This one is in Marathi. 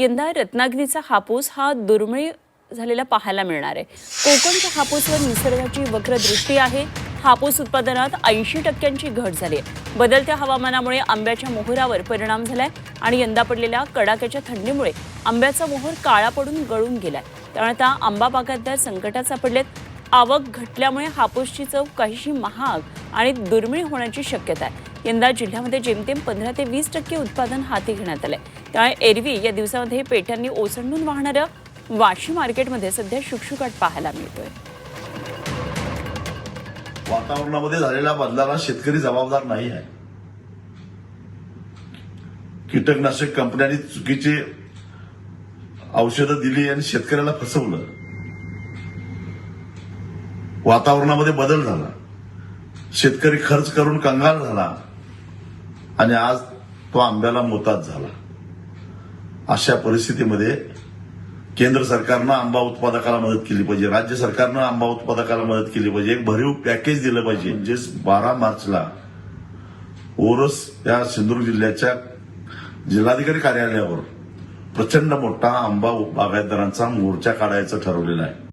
यंदा रत्नागिरीचा हापूस हा दुर्मिळ झालेला पाहायला मिळणार आहे। कोकणच्या हापूसवर निसर्गाची वक्र दृष्टी आहे। हापूस उत्पादनात 80% घट झाली आहे। बदलत्या हवामानामुळे आंब्याच्या मोहरावर परिणाम झालाय आणि यंदा पडलेल्या कडाक्याच्या थंडीमुळे आंब्याचा मोहर काळा पडून गळून गेलाय। त्यामुळे आता आंबा बागायतदार संकटात सापडलेत। आवक घटल्यामुळे हापूसची चव काहीशी महाग आणि दुर्मिळ होण्याची शक्यता आहे। यंदा जिल्ह्यामध्ये जेमतेम 15 ते 20% उत्पादन हाती घेण्यात आलंय। त्यामुळे एरवी या दिवसामध्ये पेट्यांनी ओसंडून वाहणाऱ्या वाशी मार्केटमध्ये सध्या शुकशुकाट पाहायला मिळतोय। वातावरणामध्ये झालेल्या बदलाला शेतकरी जबाबदार नाही आहे। कीटकनाशक कंपन्यांनी चुकीची औषधं दिली आणि शेतकऱ्याला फसवलं। वातावरणामध्ये बदल झाला, शेतकरी खर्च करून कंगाल झाला आणि आज तो आंब्याला मोताज झाला। अशा परिस्थितीमध्ये केंद्र सरकारनं आंबा उत्पादकाला मदत केली पाहिजे, राज्य सरकारनं आंबा उत्पादकाला मदत केली पाहिजे, एक भरीव पॅकेज दिलं पाहिजे। म्हणजेच 12 मार्चला ओरस या सिंधुदुर्ग जिल्ह्याच्या जिल्हाधिकारी कार्यालयावर प्रचंड मोठा आंबा बागायतदारांचा मोर्चा काढायचं ठरवलेला आहे।